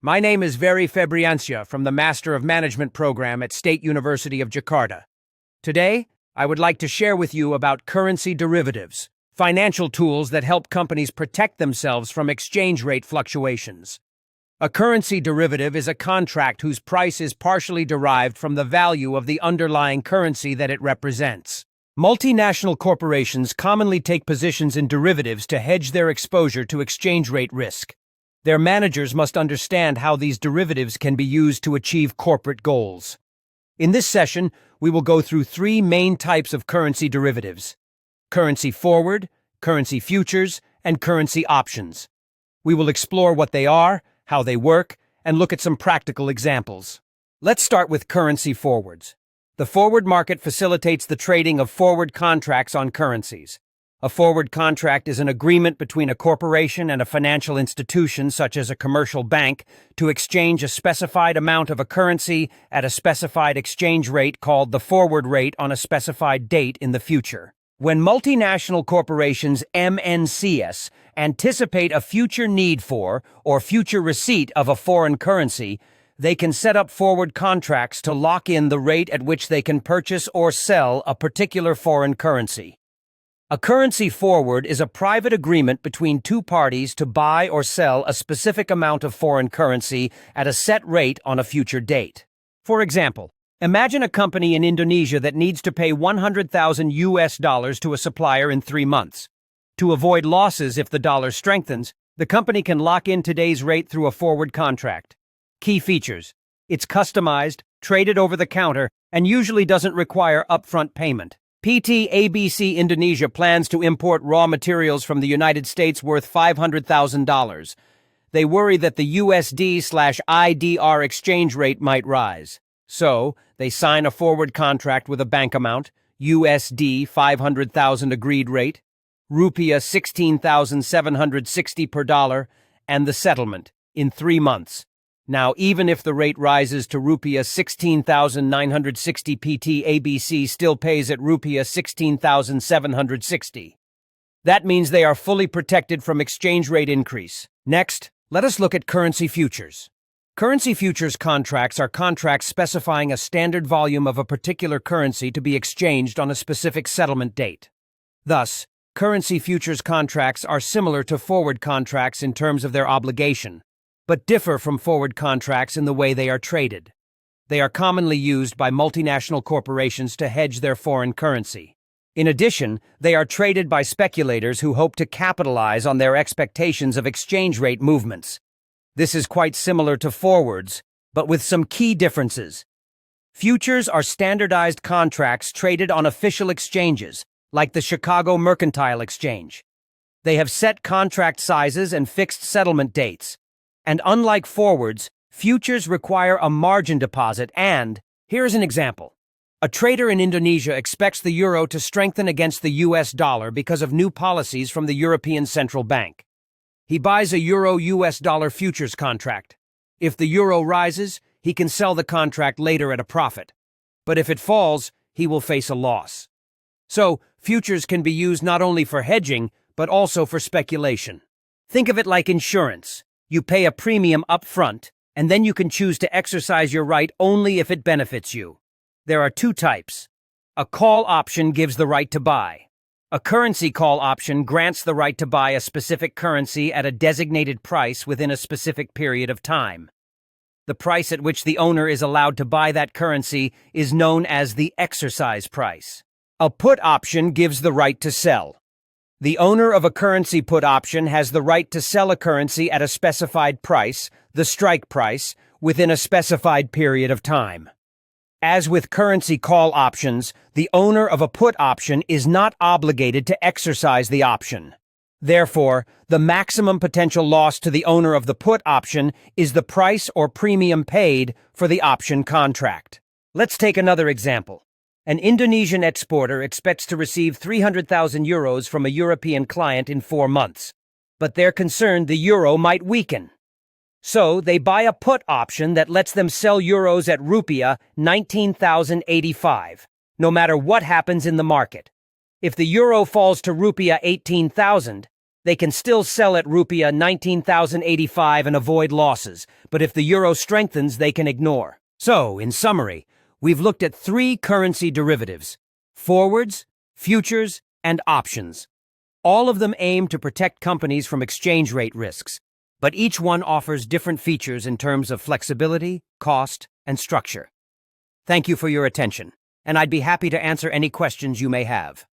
My name is Very Febriancia from the Master of Management program at State University of Jakarta. Today, I would like to share with you about currency derivatives, financial tools that help companies protect themselves from exchange rate fluctuations. A currency derivative is a contract whose price is partially derived from the value of the underlying currency that it represents. Multinational corporations commonly take positions in derivatives to hedge their exposure to exchange rate risk. Their managers must understand how these derivatives can be used to achieve corporate goals. In this session, we will go through three main types of currency derivatives: currency forward, currency futures, and currency options. We will explore what they are, how they work, and look at some practical examples. Let's start with currency forwards. The forward market facilitates the trading of forward contracts on currencies. A forward contract is an agreement between a corporation and a financial institution, such as a commercial bank, to exchange a specified amount of a currency at a specified exchange rate called the forward rate on a specified date in the future. When multinational corporations MNCs anticipate a future need for or future receipt of a foreign currency, they can set up forward contracts to lock in the rate at which they can purchase or sell a particular foreign currency. A currency forward is a private agreement between two parties to buy or sell a specific amount of foreign currency at a set rate on a future date. For example, imagine a company in Indonesia that needs to pay $100,000 to a supplier in 3 months. To avoid losses if the dollar strengthens, the company can lock in today's rate through a forward contract. Key features: it's customized, traded over the counter, and usually doesn't require upfront payment. PT ABC Indonesia plans to import raw materials from the United States worth $500,000. They worry that the USD/IDR exchange rate might rise. So, they sign a forward contract with a bank amount, USD 500,000 agreed rate, Rupiah 16,760 per dollar, and the settlement in 3 months. Now, even if the rate rises to Rupiah 16,960, PT ABC still pays at Rupiah 16,760. That means they are fully protected from exchange rate increase. Next, let us look at currency futures. Currency futures contracts are contracts specifying a standard volume of a particular currency to be exchanged on a specific settlement date. Thus, currency futures contracts are similar to forward contracts in terms of their obligation, but differ from forward contracts in the way they are traded. They are commonly used by multinational corporations to hedge their foreign currency. In addition, they are traded by speculators who hope to capitalize on their expectations of exchange rate movements. This is quite similar to forwards, but with some key differences. Futures are standardized contracts traded on official exchanges, like the Chicago Mercantile Exchange. They have set contract sizes and fixed settlement dates. And unlike forwards, futures require a margin deposit and, here's an example. A trader in Indonesia expects the euro to strengthen against the US dollar because of new policies from the European Central Bank. He buys a euro-US dollar futures contract. If the euro rises, he can sell the contract later at a profit. But if it falls, he will face a loss. So, futures can be used not only for hedging, but also for speculation. Think of it like insurance. You pay a premium up front, and then you can choose to exercise your right only if it benefits you. There are two types. A call option gives the right to buy. A currency call option grants the right to buy a specific currency at a designated price within a specific period of time. The price at which the owner is allowed to buy that currency is known as the exercise price. A put option gives the right to sell. The owner of a currency put option has the right to sell a currency at a specified price, the strike price, within a specified period of time. As with currency call options, the owner of a put option is not obligated to exercise the option. Therefore, the maximum potential loss to the owner of the put option is the price or premium paid for the option contract. Let's take another example. An Indonesian exporter expects to receive 300,000 euros from a European client in 4 months, but they're concerned the euro might weaken. So they buy a put option that lets them sell euros at Rupiah 19,085, no matter what happens in the market. If the euro falls to Rupiah 18,000, They can still sell at rupiah 19,085 and avoid losses, but if the euro strengthens, they can ignore. So, in summary, we've looked at 3 currency derivatives: forwards, futures, and options. All of them aim to protect companies from exchange rate risks, but each one offers different features in terms of flexibility, cost, and structure. Thank you for your attention, and I'd be happy to answer any questions you may have.